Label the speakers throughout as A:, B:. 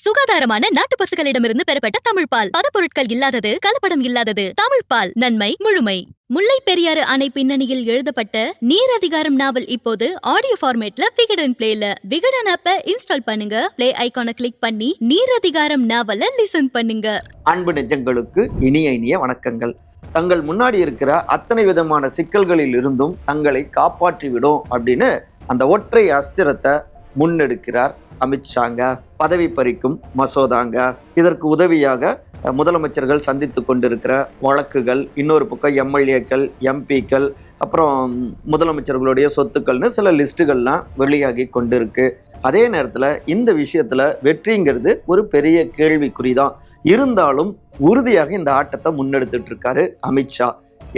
A: சுகாதாரமான நாட்டு பசுக்களிடமிருந்து பெறப்பட்ட தமிழ்பால். பதப்பொருட்கள் இல்லாதது, கலப்படம் இல்லாதது. தமிழ்பால். நன்மை முழுமை. முல்லை பெரியாறு அணை பின்னணியில் எழுதப்பட்ட நீர் அதிகாரம் நாவல் இப்போது ஆடியோ ஃபார்மேட்ல விகடன் பிளேல. விகடன் ஆப்ப இன்ஸ்டால் பண்ணுங்க. பிளே ஐகானை கிளிக் பண்ணி நீர் அதிகாரம் நாவல லிசன் பண்ணுங்க.
B: அன்பு நெஞ்சங்களுக்கு இனிய வணக்கங்கள். தங்கள் முன்னாடி இருக்கிற அத்தனை விதமான சிக்கல்களில் இருந்தும் தங்களை காப்பாற்றி விடும் அப்படின்னு அந்த ஒற்றை அஸ்திரத்தை முன்னெடுக்கிறார் அமித்ஷாங்க. பதவி பறிக்கும் மசோதாங்க. இதற்கு உதவியாக முதலமைச்சர்கள் சந்தித்து கொண்டிருக்கிற வழக்குகள், இன்னொரு பக்கம் எம்எல்ஏக்கள், எம்பிக்கள், அப்புறம் முதலமைச்சர்களுடைய சொத்துக்கள்னு சில லிஸ்ட்டுகள்லாம் வெளியாகி கொண்டிருக்கு. அதே நேரத்தில் இந்த விஷயத்தில் வெற்றிங்கிறது ஒரு பெரிய கேள்விக்குறிதான். இருந்தாலும் உறுதியாக இந்த ஆட்டத்தை முன்னெடுத்துட்டு இருக்காரு அமித்ஷா.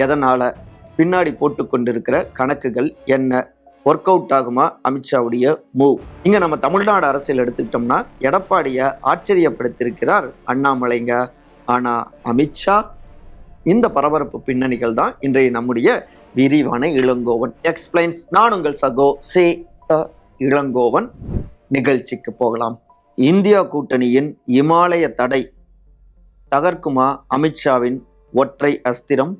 B: எதனால், பின்னாடி போட்டு கொண்டிருக்கிற கணக்குகள் என்ன, ஒர்க் அவுட் ஆகுமா அமித்ஷாவுடைய மூவ்? இங்கே நம்ம தமிழ்நாடு அரசியல் எடுத்துக்கிட்டோம்னா எடப்பாடியை ஆச்சரியப்படுத்தியிருக்கிறார் அண்ணாமலைங்க. ஆனால் அமித்ஷா, இந்த பரபரப்பு பின்னணிகள் தான் இன்றைய நம்முடைய விரிவான இளங்கோவன் எக்ஸ்பிளைன்ஸ். நான் உங்கள் சகோ சே இளங்கோவன். நிகழ்ச்சிக்கு போகலாம். இந்தியா கூட்டணியின் இமாலய தடை தகர்க்குமா அமித்ஷாவின் ஒற்றை அஸ்திரம்?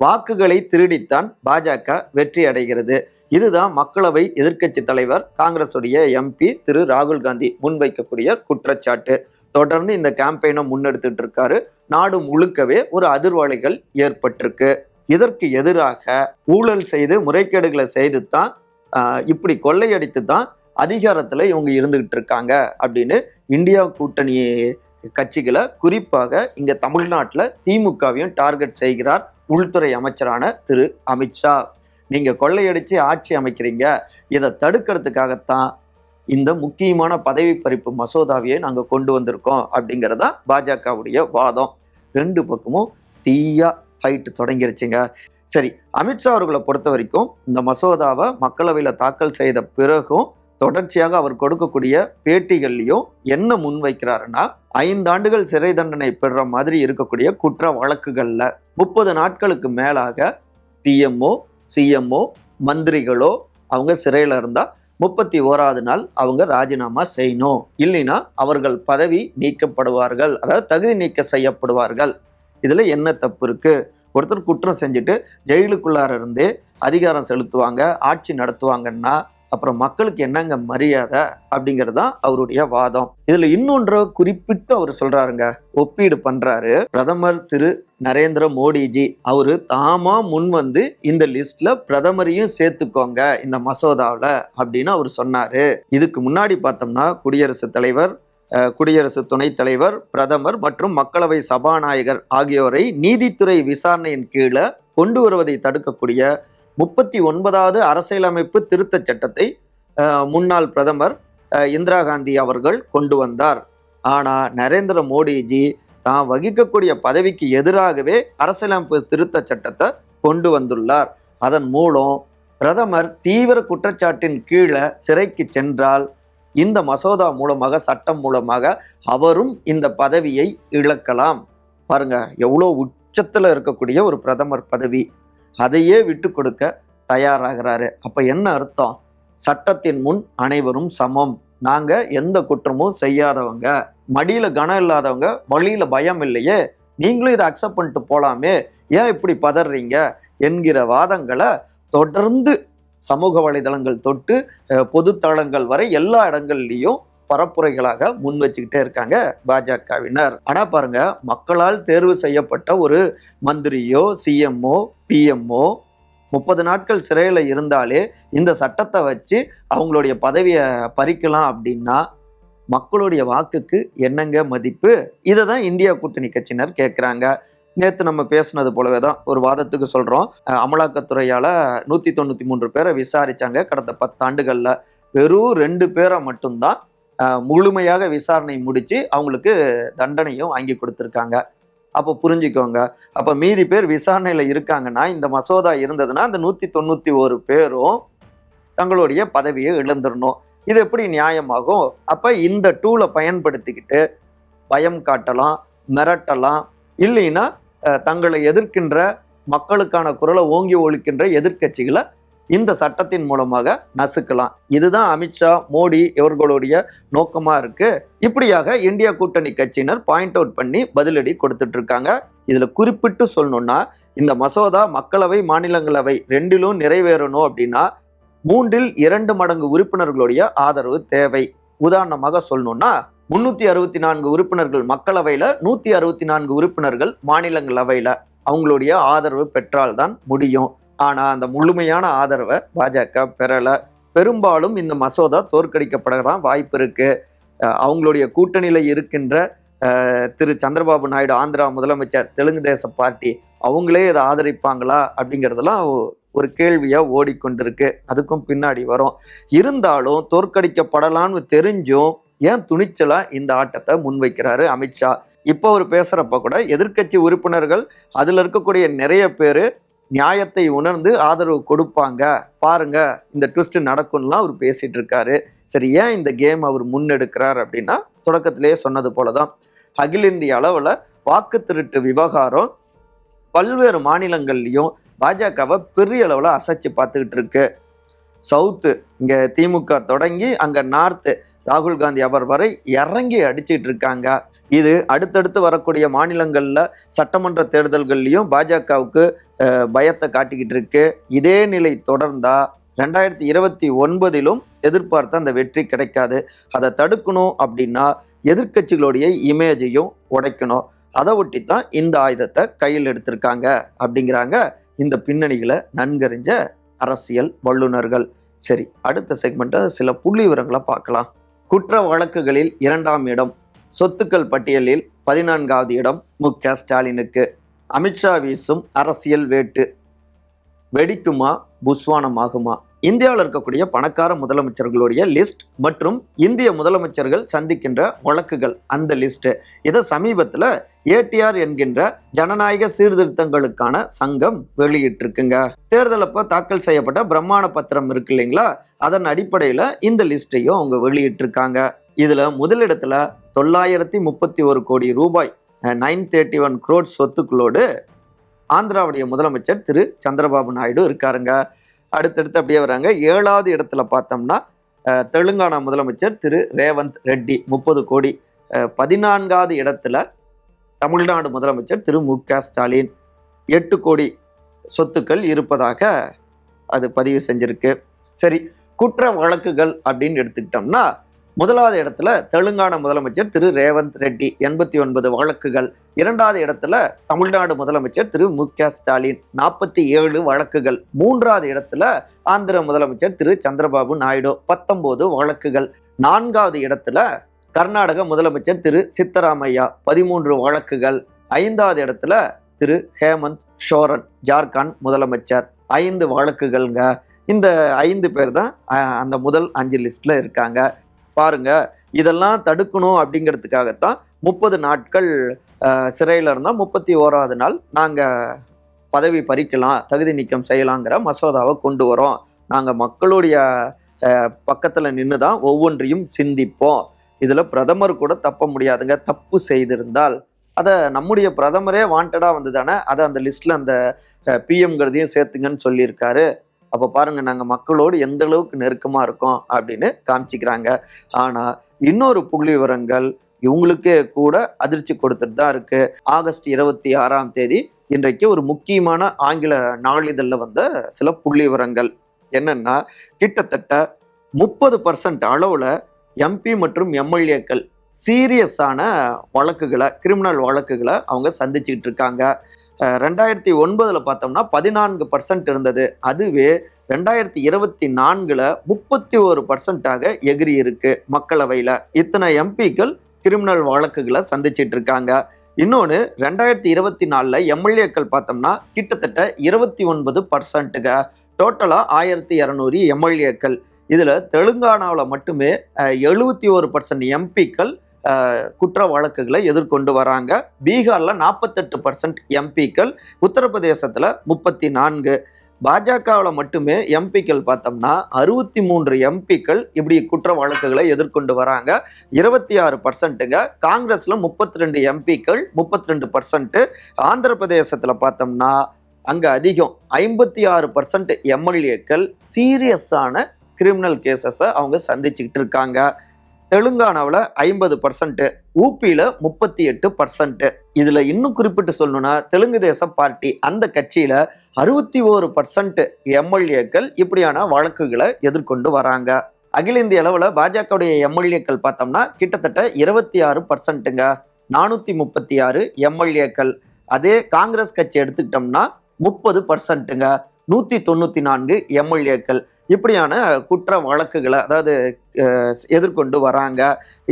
B: வாக்குகளை திருடித்தான் பாஜக வெற்றி அடைகிறது. இதுதான் மக்களவை எதிர்க்கட்சி தலைவர் காங்கிரசுடைய எம்பி திரு ராகுல் காந்தி முன்வைக்கக்கூடிய குற்றச்சாட்டு. தொடர்ந்து இந்த கேம்பெயினை முன்னெடுத்துட்டு இருக்காரு. நாடு முழுக்கவே ஒரு அதிர்வலைகள் ஏற்பட்டிருக்கு. இதற்கு எதிராக ஊழல் செய்து முறைகேடுகளை செய்து தான் இப்படி கொள்ளையடித்து தான் அதிகாரத்தில் இவங்க இருந்துகிட்டு இருக்காங்க அப்படின்னு இந்தியா கூட்டணி கட்சிகளை, குறிப்பாக இங்கே தமிழ்நாட்டில் திமுகவையும் டார்கெட் செய்கிறார் உள்துறை அமைச்சரான திரு அமித்ஷா. நீங்கள் கொள்ளையடித்து ஆட்சி அமைக்கிறீங்க, இதை தடுக்கிறதுக்காகத்தான் இந்த முக்கியமான பதவி பறிப்பு மசோதாவையை நாங்கள் கொண்டு வந்திருக்கோம் அப்படிங்கிறதா பாஜகவுடைய வாதம். ரெண்டு பக்கமும் தீயா ஃபைட்டு தொடங்கிருச்சுங்க. சரி, அமித்ஷா அவர்களை பொறுத்த வரைக்கும் இந்த மசோதாவை மக்களவையில் தாக்கல் செய்த பிறகும் தொடர்ச்சியாக அவர் கொடுக்கக்கூடிய பேட்டிகள்லையும் என்ன முன்வைக்கிறாருன்னா, 5 ஆண்டுகள் சிறை தண்டனை பெறுற மாதிரி இருக்கக்கூடிய குற்ற வழக்குகளில் 30 நாட்களுக்கு மேலாக பிஎம்ஓ, சிஎம்ஓ, மந்திரிகளோ அவங்க சிறையில் இருந்தால் 31வது நாள் அவங்க ராஜினாமா செய்யணும். இல்லைன்னா அவர்கள் பதவி நீக்கப்படுவார்கள், அதாவது தகுதி நீக்க செய்யப்படுவார்கள். இதில் என்ன தப்பு இருக்கு? ஒருத்தர் குற்றம் செஞ்சுட்டு ஜெயிலுக்குள்ளார இருந்தே அதிகாரம் செலுத்துவாங்க, ஆட்சி நடத்துவாங்கன்னா அப்புறம் மக்களுக்கு என்னங்க மரியாதை அப்படிங்கிறது தான் அவருடைய வாதம். இதுல இன்னொன்று குறிப்பிட்டு அவர் சொல்றாருங்க, ஒப்பீடு பண்றாரு. பிரதமர் திரு நரேந்திர மோடிஜி அவரு தாமா முன் வந்து இந்த லிஸ்ட்ல பிரதமரையும் சேர்த்துக்கோங்க இந்த மசோதாவில் அப்படின்னு அவர் சொன்னாரு. இதுக்கு முன்னாடி பார்த்தோம்னா குடியரசுத் தலைவர், குடியரசு துணைத் தலைவர், பிரதமர் மற்றும் மக்களவை சபாநாயகர் ஆகியோரை நீதித்துறை விசாரணையின் கீழே கொண்டு வருவதை தடுக்கக்கூடிய 39வது அரசியலமைப்பு திருத்த சட்டத்தை முன்னாள் பிரதமர் இந்திரா காந்தி அவர்கள் கொண்டு வந்தார். ஆனால் நரேந்திர மோடிஜி தான் வகிக்கக்கூடிய பதவிக்கு எதிராகவே அரசியலமைப்பு திருத்த சட்டத்தை கொண்டு வந்துள்ளார். அதன் மூலம் பிரதமர் தீவிர குற்றச்சாட்டின் கீழே சிறைக்கு சென்றால் இந்த மசோதா மூலமாக, சட்டம் மூலமாக அவரும் இந்த பதவியை இழக்கலாம். பாருங்க, எவ்வளோ உச்சத்தில் இருக்கக்கூடிய ஒரு பிரதமர் பதவி, அதையே விட்டு கொடுக்க தயாராகிறாரு. அப்ப என்ன அர்த்தம்? சட்டத்தின் முன் அனைவரும் சமம், நாங்க எந்த குற்றமும் செய்யாதவங்க, மடியில கனம் இல்லாதவங்க, வழியில பயம் இல்லையே, நீங்களும் இதை அக்செப்ட் பண்ணிட்டு போலாமே, ஏன் இப்படி பதறீங்க என்கிற வாதங்களை தொடர்ந்து சமூக வலைதளங்கள் தொட்டு பொதுத்தளங்கள் வரை எல்லா இடங்கள்லையும் பரப்புரைகளாக முன் வச்சுக்கிட்டே இருக்காங்க பாஜகவினர். ஆனா பாருங்க, மக்களால் தேர்வு செய்யப்பட்ட ஒரு மந்திரியோ, சிஎம்ஓ, பிஎம்ஓ 30 நாட்கள் சிறையில் இருந்தாலே இந்த சட்டத்தை வச்சு அவங்களுடைய பதவியை பறிக்கலாம் அப்படின்னா மக்களுடைய வாக்குக்கு என்னங்க மதிப்பு? இதை தான் இந்தியா கூட்டணி கட்சியினர் கேட்குறாங்க. நேற்று நம்ம பேசுனது போலவே தான் ஒரு வாதத்துக்கு சொல்கிறோம். அமலாக்கத்துறையால் 193 பேரை விசாரித்தாங்க கடந்த 10 ஆண்டுகளில். வெறும் 2 பேரை மட்டும்தான் முழுமையாக விசாரணை முடித்து அவங்களுக்கு தண்டனையும் வாங்கி கொடுத்துருக்காங்க. அப்போ புரிஞ்சுக்கோங்க, அப்போ மீதி பேர் விசாரணையில் இருக்காங்கன்னா, இந்த மசோதா இருந்ததுன்னா அந்த 191 பேரும் தங்களுடைய பதவியை இழந்துடணும். இது எப்படி நியாயமாகும்? அப்போ இந்த டூலை பயன்படுத்திக்கிட்டு பயம் காட்டலாம், மிரட்டலாம், இல்லைன்னா தங்களை எதிர்க்கின்ற மக்களுக்கான குரலை ஓங்கி ஒழிக்கின்ற எதிர்க்கட்சிகளை இந்த சட்டத்தின் மூலமாக நசுக்கலாம். இதுதான் அமித்ஷா, மோடி இவர்களுடைய நோக்கமா இருக்கு. இப்படியாக இந்தியா கூட்டணி கட்சியினர் பாயிண்ட் அவுட் பண்ணி பதிலடி கொடுத்துட்டு இருக்காங்க. இதுல குறிப்பிட்டு சொல்லணும்னா, இந்த மசோதா மக்களவை மாநிலங்களவை ரெண்டிலும் நிறைவேறணும் அப்படின்னா 2 மடங்கு உறுப்பினர்களுடைய ஆதரவு தேவை. உதாரணமாக சொல்லணும்னா 364 உறுப்பினர்கள் மக்களவையில, 164 உறுப்பினர்கள் மாநிலங்களவையில அவங்களுடைய ஆதரவு பெற்றால்தான் முடியும். ஆனா அந்த முழுமையான ஆதரவை பாஜக பெறல. பெரும்பாலும் இந்த மசோதா தோற்கடிக்கப்படதான் வாய்ப்பு இருக்கு. அவங்களுடைய கூட்டணியில இருக்கின்ற திரு சந்திரபாபு நாயுடு ஆந்திரா முதலமைச்சர், தெலுங்கு தேச பார்ட்டி, அவங்களே இதை ஆதரிப்பாங்களா அப்படிங்கிறதெல்லாம் ஒரு கேள்வியா ஓடிக்கொண்டிருக்கு. அதுக்கும் பின்னாடி வரும். இருந்தாலும் தோற்கடிக்கப்படலான்னு தெரிஞ்சும் ஏன் துணிச்சலா இந்த ஆட்டத்தை முன்வைக்கிறாரு அமித்ஷா. இப்போ அவர் பேசுறப்ப கூட எதிர்க்கட்சி உறுப்பினர்கள் அதுல இருக்கக்கூடிய நிறைய பேரு நியாயத்தை உணர்ந்து ஆதரவு கொடுப்பாங்க, பாருங்க இந்த ட்விஸ்ட் நடக்கும்லாம் அவர் பேசிட்டு இருக்காரு. சரி, ஏன் இந்த கேம் அவர் முன்னெடுக்கிறார் அப்படின்னா, தொடக்கத்திலேயே சொன்னது போலதான் அகில இந்திய அளவுல வாக்கு திருட்டு விவகாரம் பல்வேறு மாநிலங்கள்லயும் பாஜகவை பெரிய அளவுல அசைச்சு பார்த்துக்கிட்டு இருக்கு. சவுத்து இங்க திமுக தொடங்கி அங்க நார்த்து ராகுல் காந்தி அவர் வரை இறங்கி அடிச்சிட்டு இருக்காங்க. இது அடுத்தடுத்து வரக்கூடிய மாநிலங்கள்ல சட்டமன்ற தேர்தல்கள்லயும் பாஜகவுக்கு பயத்தை காட்டிக்கிட்டு இருக்கு. இதே நிலை தொடர்ந்தா 2029 எதிர்பார்த்த அந்த வெற்றி கிடைக்காது. அதை தடுக்கணும் அப்படின்னா எதிர்க்கட்சிகளுடைய இமேஜையும் உடைக்கணும். அதை ஒட்டித்தான் இந்த ஆயுதத்தை கையில் எடுத்திருக்காங்க அப்படிங்கிறாங்க இந்த பின்னணிகளை நன்கறிஞ்ச அரசியல் வல்லுநர்கள். சரி, அடுத்த செக்மெண்ட்டை சில புள்ளி விவரங்களை பார்க்கலாம். குற்ற வழக்குகளில் 2ஆம் இடம், சொத்துக்கள் பட்டியலில் 14வது இடம் மு.க. ஸ்டாலினுக்கு. அமித்ஷா வீசும் அரசியல் வேட்டு வெடிக்குமா, புஸ்வானமாகுமா? இந்தியாவில் இருக்கக்கூடிய பணக்கார முதலமைச்சர்களுடைய லிஸ்ட் மற்றும் இந்திய முதலமைச்சர்கள் சந்திக்கின்ற வழக்குகள், அந்த லிஸ்ட் இதை சமீபத்தில் ஏடிஆர் என்கின்ற ஜனநாயக சீர்திருத்தங்களுக்கான சங்கம் வெளியிட்டிருக்குங்க. தேர்தல் அப்போ தாக்கல் செய்யப்பட்ட பிரமாண பத்திரம் இருக்கு இல்லைங்களா, அதன் அடிப்படையில் இந்த லிஸ்டையும் அவங்க வெளியிட்டிருக்காங்க. இதுல முதலிடத்துல 931 கோடி ரூபாய் 931 crore சொத்துக்களோடு ஆந்திராவுடைய முதலமைச்சர் திரு சந்திரபாபு நாயுடு இருக்காருங்க. அடுத்தடுத்து அப்படியே வராங்க. 7வது இடத்துல பார்த்தோம்னா தெலுங்கானா முதலமைச்சர் திரு ரேவந்த் ரெட்டி 30 கோடி. 14வது இடத்துல தமிழ்நாடு முதலமைச்சர் திரு மு.க. ஸ்டாலின் 8 கோடி சொத்துக்கள் இருப்பதாக அது பதிவு செஞ்சிருக்கு. சரி, குற்ற வழக்குகள் அப்படின்னு எடுத்துக்கிட்டோம்னா முதலாவது இடத்துல தெலுங்கானா முதலமைச்சர் திரு ரேவந்த் ரெட்டி 89 வழக்குகள். 2வது இடத்துல தமிழ்நாடு முதலமைச்சர் திரு மு.க. ஸ்டாலின் 47 வழக்குகள். 3வது இடத்துல ஆந்திர முதலமைச்சர் திரு சந்திரபாபு நாயுடு 19 வழக்குகள். 4வது இடத்துல கர்நாடக முதலமைச்சர் திரு சித்தராமையா 13 வழக்குகள். 5வது இடத்துல திரு ஹேமந்த் சோரன் ஜார்க்கண்ட் முதலமைச்சர் 5 வழக்குகள்ங்க. இந்த 5 பேர் தான் அந்த முதல் 5 லிஸ்ட்ல இருக்காங்க. பாருங்க, இதெல்லாம் தடுக்கணும் அப்படிங்கிறதுக்காகத்தான் 30 நாட்கள் சிறையில் இருந்தால் 31வது நாள் நாங்கள் பதவி பறிக்கலாம், தகுதி நீக்கம் செய்யலாங்கிற மசோதாவை கொண்டு வரோம். நாங்கள் மக்களுடைய பக்கத்தில் நின்று தான் ஒவ்வொன்றையும் சிந்திப்போம். இதில் பிரதமர் கூட தப்ப முடியாதுங்க. தப்பு செய்திருந்தால் அதை நம்முடைய பிரதமரே வாண்டடாக வந்து தானே அதை அந்த லிஸ்ட்டில் அந்த பிஎம்ங்கிறதையும் சேர்த்துங்கன்னு சொல்லியிருக்காரு. அப்போ பாருங்க, நாங்கள் மக்களோடு எந்த அளவுக்கு நெருக்கமாக இருக்கோம் அப்படின்னு காமிச்சிக்கிறாங்க. ஆனால் இன்னொரு புள்ளி விவரங்கள் இவங்களுக்கே கூட அதிர்ச்சி கொடுத்துட்டு தான் இருக்கு. ஆகஸ்ட் 26ஆம் தேதி இன்றைக்கு ஒரு முக்கியமான ஆங்கில நாளிதழில் வந்த சில புள்ளி விவரங்கள் என்னன்னா, கிட்டத்தட்ட 30% அளவில் எம்பி மற்றும் எம்எல்ஏக்கள் சீரியஸான வழக்குகளை, கிரிமினல் வழக்குகளை அவங்க சந்திச்சுக்கிட்டு இருக்காங்க. 2009 பார்த்தோம்னா 14% இருந்தது. அதுவே 2024 31% எகிரி இருக்கு மக்களவையில். இத்தனை எம்பிக்கள் கிரிமினல் வழக்குகளை சந்திச்சிட்டு இருக்காங்க. இன்னொன்று 2024 எம்எல்ஏக்கள் பார்த்தோம்னா கிட்டத்தட்ட 29%. டோட்டலாக 1200 எம்எல்ஏக்கள். இதில் தெலுங்கானாவில் மட்டுமே 71% எம்பிக்கள் குற்ற வழக்குகளை எதிர்கொண்டு வராங்க. பீகார்ல 48% எம்பிக்கள், உத்தரப்பிரதேசத்துல 34. பாஜகவில் மட்டுமே எம்பிக்கள் பார்த்தோம்னா 63 எம்பிக்கள் இப்படி குற்ற வழக்குகளை எதிர்கொண்டு வராங்க. 26%. காங்கிரஸ்ல 32 எம்பிக்கள் 32%. ஆந்திர பிரதேசத்துல பார்த்தோம்னா அங்க அதிகம் 56% எம்எல்ஏக்கள் சீரியஸான கிரிமினல் கேசஸை அவங்க சந்திச்சுக்கிட்டு இருக்காங்க. தெலுங்கானாவில் 50%, ஊபியில 38%. இதுல இன்னும் குறிப்பிட்டு சொல்லணும்னா தெலுங்கு தேச பார்ட்டி அந்த கட்சியில 61% எம்எல்ஏக்கள் இப்படியான வழக்குகளை எதிர்கொண்டு வராங்க. அகில இந்திய அளவுல பாஜகவுடைய எம்எல்ஏக்கள் பார்த்தோம்னா கிட்டத்தட்ட 26%ங்க, 436 எம்எல்ஏக்கள். அதே காங்கிரஸ் கட்சி எடுத்துக்கிட்டோம்னா 30%ங்க, 194 எம்எல்ஏக்கள். இப்படியான குற்ற வழக்குகளை அதாவது எதிர்கொண்டு வராங்க.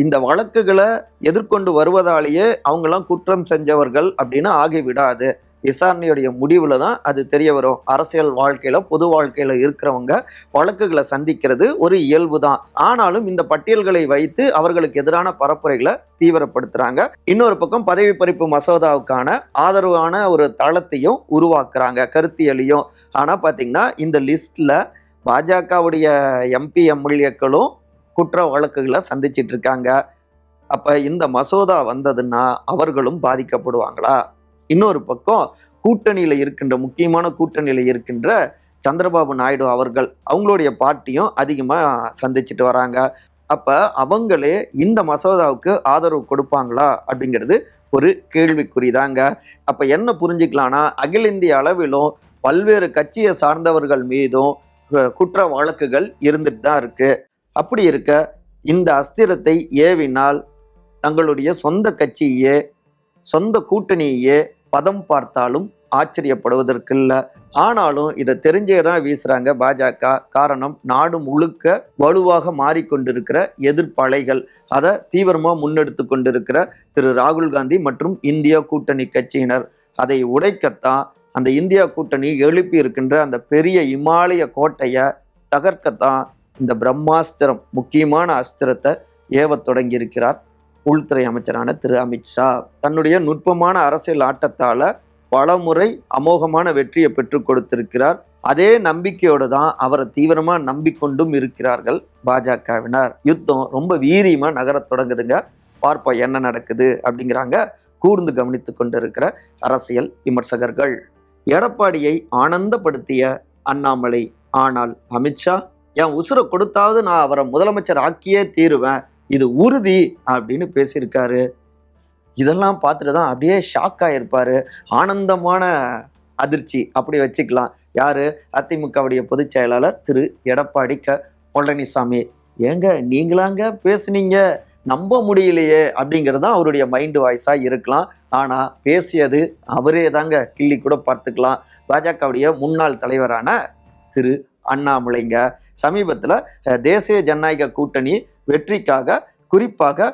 B: இந்த வழக்குகளை எதிர்கொண்டு வருவதாலேயே அவங்கெல்லாம் குற்றம் செஞ்சவர்கள் அப்படின்னு ஆகிவிடாது. விசாரணையுடைய முடிவுல தான் அது தெரிய வரும். அரசியல் வாழ்க்கையில பொது வாழ்க்கையில இருக்கிறவங்க வழக்குகளை சந்திக்கிறது ஒரு இயல்பு தான். ஆனாலும் இந்த பட்டியல்களை வைத்து அவர்களுக்கு எதிரான பரப்புரைகளை தீவிரப்படுத்துறாங்க. இன்னொரு பக்கம் பதவி பறிப்பு மசோதாவுக்கான ஆதரவான ஒரு தளத்தையும் உருவாக்குறாங்க, கருத்தியலையும். ஆனா பாத்தீங்கன்னா இந்த லிஸ்ட்ல பாஜகவுடைய எம்பி எம்எல்ஏக்களும் குற்ற வழக்குகளை சந்திச்சிட்டு இருக்காங்க. அப்ப இந்த மசோதா வந்ததுன்னா அவர்களும் பாதிக்கப்படுவாங்களா? இன்னொரு பக்கம் கூட்டணியில இருக்கின்ற முக்கியமான கூட்டணியில இருக்கின்ற சந்திரபாபு நாயுடு அவர்கள் அவங்களுடைய பார்ட்டியும் அதிகமா சந்திச்சுட்டு வராங்க. அப்ப அவங்களே இந்த மசோதாவுக்கு ஆதரவு கொடுப்பாங்களா அப்படிங்கிறது ஒரு கேள்விக்குறிதாங்க. அப்ப என்ன புரிஞ்சுக்கலாம்னா அகில இந்திய அளவிலும் பல்வேறு கட்சியை சார்ந்தவர்கள் மீதும் குற்ற வழக்குகள் இருந்துட்டு தான் இருக்கு. அப்படி இருக்க இந்த அஸ்திரத்தை ஏவினால் தங்களுடைய சொந்த கட்சியே சொந்த கூட்டணியே பதம் பார்த்தாலும் ஆச்சரியப்படுவதற்கு இல்லை. ஆனாலும் இதை தெரிஞ்சேதான் வீசுறாங்க பாஜக. காரணம் நாடு முழுக்க வலுவாக மாறிக்கொண்டிருக்கிற எதிர்ப்பலைகள், அதை தீவிரமாக முன்னெடுத்து கொண்டிருக்கிற திரு ராகுல் காந்தி மற்றும் இந்தியா கூட்டணி கட்சியினர். அதை உடைக்கத்தான் அந்த இந்தியா கூட்டணி எழுப்பி இருக்கின்ற அந்த பெரிய இமாலய கோட்டையை தகர்க்கத்தான் இந்த பிரம்மாஸ்திரம், முக்கியமான அஸ்திரத்தை ஏவ தொடங்கி இருக்கிறார் உள்துறை அமைச்சரான திரு அமித்ஷா. தன்னுடைய நுட்பமான அரசியல் ஆட்டத்தால பல முறை அமோகமான வெற்றியை பெற்று கொடுத்திருக்கிறார். அதே நம்பிக்கையோடு தான் அவரை தீவிரமா நம்பிக்கொண்டும் இருக்கிறார்கள் பாஜகவினர். யுத்தம் ரொம்ப வீரியமா நகர தொடங்குதுங்க, பார்ப்போம் என்ன நடக்குது அப்படிங்கிறாங்க கூர்ந்து கவனித்து கொண்டிருக்கிற அரசியல் விமர்சகர்கள். எடப்பாடியை ஆனந்தப்படுத்திய அண்ணாமலை, ஆனால் அமித்ஷா என் உசுரை கொடுத்தாவது நான் அவரை முதலமைச்சர் ஆக்கியே தீருவேன், இது உறுதி அப்படின்னு பேசியிருக்காரு. இதெல்லாம் பார்த்துட்டு தான் அப்படியே ஷாக் ஆகிருப்பாரு. ஆனந்தமான அதிர்ச்சி அப்படி வச்சுக்கலாம். யாரு? அதிமுகவுடைய பொதுச் செயலாளர் திரு எடப்பாடி பழனிசாமி. ஏங்க நீங்களாங்க பேசுனீங்க, நம்ப முடியலையே அப்படிங்கிறது தான் அவருடைய மைண்டு வாய்ஸாக இருக்கலாம். ஆனால் பேசியது அவரே தாங்க, கிள்ளி கூட பார்த்துக்கலாம். பாஜகவுடைய முன்னாள் தலைவரான திரு அண்ணாமலைங்க. சமீபத்தில் தேசிய ஜனநாயக கூட்டணி வெற்றிக்காக குறிப்பாக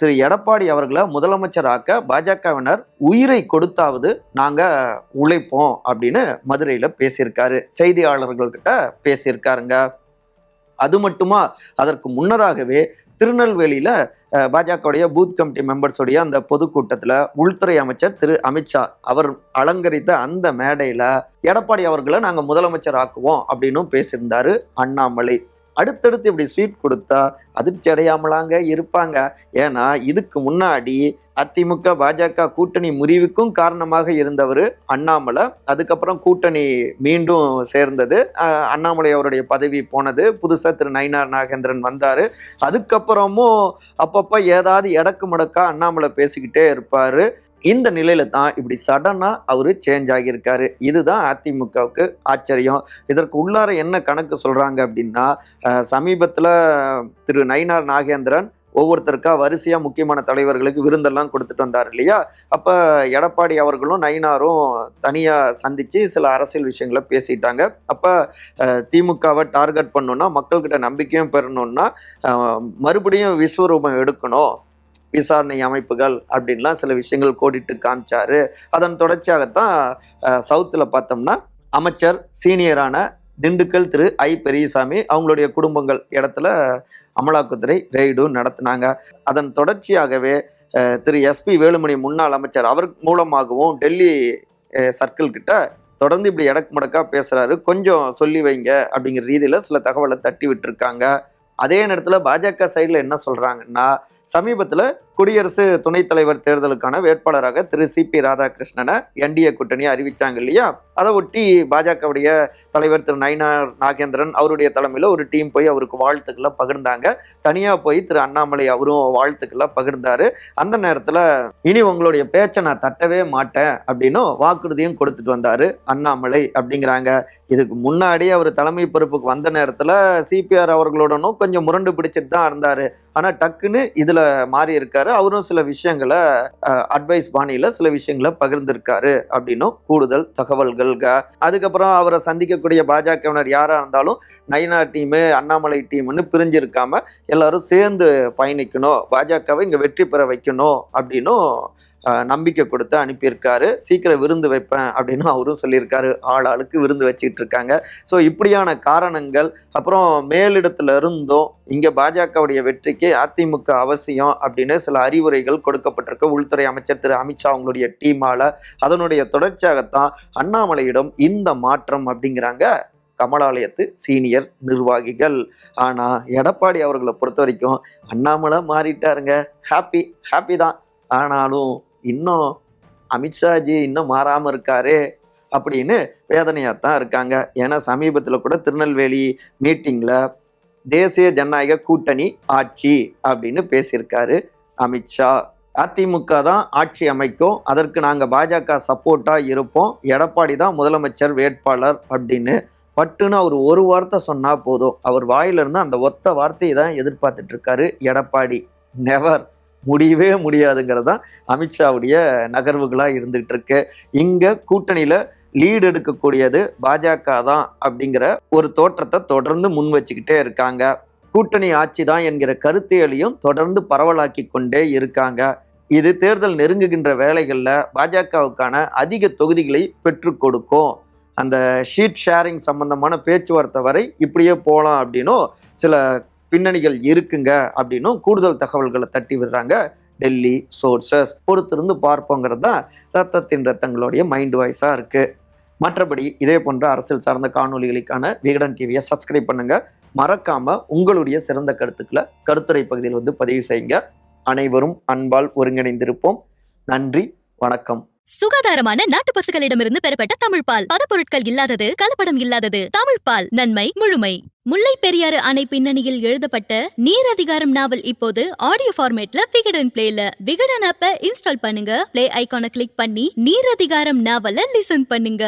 B: திரு எடப்பாடி அவர்களை முதலமைச்சராக்க பாஜகவினர் உயிரை கொடுத்தாவது நாங்கள் உழைப்போம் அப்படின்னு மதுரையில் பேசியிருக்காரு, செய்தியாளர்கள்கிட்ட பேசியிருக்காருங்க. அது மட்டுமா, அதற்கு முன்னதாகவே திருநெல்வேலியில் பாஜகவுடைய பூத் கமிட்டி மெம்பர்ஸுடைய அந்த பொதுக்கூட்டத்தில் உள்துறை அமைச்சர் திரு அமித்ஷா அவர் அலங்கரித்த அந்த மேடையில் எடப்பாடி அவர்களை நாங்கள் முதலமைச்சர் ஆக்குவோம் அப்படின்னும் பேசியிருந்தாரு அண்ணாமலை. அடுத்தடுத்து இப்படி ஸ்வீட் கொடுத்தா அதிர்ச்சி அடையாமலாங்க இருப்பாங்க. ஏன்னா இதுக்கு முன்னாடி அதிமுக பாஜக கூட்டணி முறிவுக்கும் காரணமாக இருந்தவர் அண்ணாமலை. அதுக்கப்புறம் கூட்டணி மீண்டும் சேர்ந்தது, அண்ணாமலை அவருடைய பதவி போனது, புதுசாக திரு நயினார் நாகேந்திரன் வந்தார். அதுக்கப்புறமும் அப்பப்போ ஏதாவது எடக்கு மடக்கா அண்ணாமலை பேசிக்கிட்டே இருப்பார். இந்த நிலையில தான் இப்படி சடனாக அவர் சேஞ்ச் ஆகியிருக்காரு. இதுதான் அதிமுகவுக்கு ஆச்சரியம். இதற்கு உள்ளார என்ன கணக்கு சொல்கிறாங்க அப்படின்னா, சமீபத்தில் திரு நயினார் நாகேந்திரன் ஒவ்வொருத்தருக்கா வரிசையாக முக்கியமான தலைவர்களுக்கு விருந்தெல்லாம் கொடுத்துட்டு வந்தார் இல்லையா? அப்போ எடப்பாடி அவர்களும் நயினாரும் தனியாக சந்தித்து சில அரசியல் விஷயங்களை பேசிட்டாங்க. அப்போ திமுகவை டார்கெட் பண்ணணுன்னா, மக்கள்கிட்ட நம்பிக்கையும் பெறணும்னா மறுபடியும் விஸ்வரூபம் எடுக்கணும், விசாரணை அமைப்புகள் அப்படின்லாம் சில விஷயங்கள் கோடிட்டு காமிச்சாரு. அதன் தொடர்ச்சியாகத்தான் சவுத்தில் பார்த்தோம்னா அமைச்சர் சீனியரான திண்டுக்கல் திரு ஐ பெரியசாமி அவங்களுடைய குடும்பங்கள் இடத்துல அமலாக்கத்துறை ரெய்டு நடத்தினாங்க. அதன் தொடர்ச்சியாகவே திரு எஸ்பி வேலுமணி முன்னாள் அமைச்சர் அவர் மூலமாகவும் டெல்லி சர்க்கிள் கிட்ட தொடர்ந்து இப்படி எடக்கு மடக்கா பேசுறாரு, கொஞ்சம் சொல்லி வைங்க அப்படிங்கிற ரீதியில் சில தகவலை தட்டி விட்டுருக்காங்க. அதே நேரத்தில் பாஜக சைடில் என்ன சொல்கிறாங்கன்னா, சமீபத்தில் குடியரசு துணைத் தலைவர் தேர்தலுக்கான வேட்பாளராக திரு சி.பி. ராதாகிருஷ்ணனை என்டிஏ கூட்டணி அறிவிச்சாங்க இல்லையா? அதை ஒட்டி பாஜகவுடைய தலைவர் திரு நயினார் நாகேந்திரன் அவருடைய தலைமையில் ஒரு டீம் போய் அவருக்கு வாழ்த்துக்களை பகிர்ந்தாங்க. தனியாக போய் திரு அண்ணாமலை அவரும் வாழ்த்துக்களை பகிர்ந்தாரு. அந்த நேரத்தில் இனி உங்களுடைய பேச்சை நான் தட்டவே மாட்டேன் அப்படின்னு வாக்குறுதியும் கொடுத்துட்டு வந்தாரு அண்ணாமலை அப்படிங்கிறாங்க. இதுக்கு முன்னாடி அவர் தலைமை பொறுப்புக்கு வந்த நேரத்தில் சிபிஆர் அவர்களுடனும் கொஞ்சம் முரண்டு பிடிச்சிட்டு தான் இருந்தாரு. ஆனால் டக்குன்னு இதில் மாறி இருக்காரு. அவரும் சில விஷயங்களை அட்வைஸ் பாணியில் சில விஷயங்களை பகிர்ந்திருக்காரு அப்படின்னும் கூடுதல் தகவல்கள். அதுக்கப்புறம் அவரை சந்திக்கக்கூடிய பாஜகவினர் யாரா இருந்தாலும் நயினார் டீமு அண்ணாமலை டீம்னு பிரிஞ்சிருக்காம எல்லாரும் சேர்ந்து பயணிக்கணும், பாஜகவை இங்க வெற்றி பெற வைக்கணும் அப்படின்னும் நம்பிக்கை கொடுத்து அனுப்பியிருக்காரு. சீக்கிரம் விருந்து வைப்பேன் அப்படின்னு அவரும் சொல்லியிருக்காரு. ஆளுக்கு விருந்து வச்சுக்கிட்டு இருக்காங்க. ஸோ இப்படியான காரணங்கள், அப்புறம் மேலிடத்துல இருந்தும் இங்க பாஜகவுடைய வெற்றிக்கு அதிமுக அவசியம் அப்படின்னு சில அறிவுரைகள் கொடுக்கப்பட்டிருக்கு உள்துறை அமைச்சர் திரு அமித்ஷா அவங்களுடைய டீமால. அதனுடைய தொடர்ச்சியாகத்தான் அண்ணாமலையிடம் இந்த மாற்றம் அப்படிங்கிறாங்க கமலாலயத்து சீனியர் நிர்வாகிகள். ஆனா எடப்பாடி அவர்களை பொறுத்த வரைக்கும் அண்ணாமலை மாறிட்டாருங்க, ஹாப்பி தான். ஆனாலும் இன்னும் அமித்ஷாஜி இன்னும் மாறாம இருக்காரு அப்படின்னு வேதனையாத்தான் இருக்காங்க. ஏன்னா சமீபத்தில் கூட திருநெல்வேலி மீட்டிங்ல தேசிய ஜனநாயக கூட்டணி ஆட்சி அப்படின்னு பேசியிருக்காரு அமித்ஷா. அதிமுக தான் ஆட்சி அமைக்கும், அதற்கு நாங்கள் பாஜக சப்போர்ட்டா இருப்போம், எடப்பாடி தான் முதலமைச்சர் வேட்பாளர் அப்படின்னு பட்டுன்னு அவர் ஒரு வார்த்தை சொன்னா போதும். அவர் வாயிலிருந்து அந்த ஒத்த வார்த்தையை தான் எதிர்பார்த்துட்டு இருக்காரு எடப்பாடி. நெவர், முடியவே முடியாதுங்கிறது தான் அமித்ஷாவுடைய நகர்வுகளாக இருந்துகிட்டு இருக்கு. இங்கே கூட்டணியில் லீடு எடுக்கக்கூடியது பாஜக தான் அப்படிங்கிற ஒரு தோற்றத்தை தொடர்ந்து முன் வச்சுக்கிட்டே இருக்காங்க. கூட்டணி ஆட்சி தான் என்கிற கருத்தியலையும் தொடர்ந்து பரவலாக்கி கொண்டே இருக்காங்க. இது தேர்தல் நெருங்குகின்ற வேளைகளில் பாஜகவுக்கான அதிக தொகுதிகளை பெற்றுக் கொடுக்கும். அந்த ஷீட் ஷேரிங் சம்பந்தமான பேச்சுவார்த்தை வரை இப்படியே போகலாம் அப்படின்னும் சில பின்னணிகள் இருக்குங்க அப்படின்னும் கூடுதல் தகவல்களை தட்டி விடுறாங்க டெல்லி சோர்சஸ். பொறுத்திருந்து பார்ப்போங்கிறது தான் ரத்தங்களுடைய மைண்ட் வாய்ஸாக இருக்கு. மற்றபடி இதே போன்ற அரசியல் சார்ந்த காணொலிகளுக்கான விகடன் டிவியை சப்ஸ்கிரைப் பண்ணுங்க. மறக்காம உங்களுடைய சிறந்த கருத்துக்களை கருத்துரை பகுதியில் பதிவு செய்யுங்க. அனைவரும் அன்பால் ஒருங்கிணைந்திருப்போம். நன்றி, வணக்கம்.
A: சுகாதாரமான நாட்டு பசுகளிடமிருந்து பெறப்பட்ட தமிழ்பால், பதப்பொருட்கள் இல்லாதது, கலப்படம் இல்லாதது. தமிழ்பால், நன்மை முழுமை. முல்லை பெரியாறு அணை பின்னணியில் எழுதப்பட்ட நீரதிகாரம் நாவல் இப்போது ஆடியோ ஃபார்மேட்ல விகடன் பிளேல. விகடன் ஆப்பை இன்ஸ்டால் பண்ணுங்க, பிளே ஐகானை கிளிக் பண்ணி நீரதிகாரம் நாவலை லிசன் பண்ணுங்க.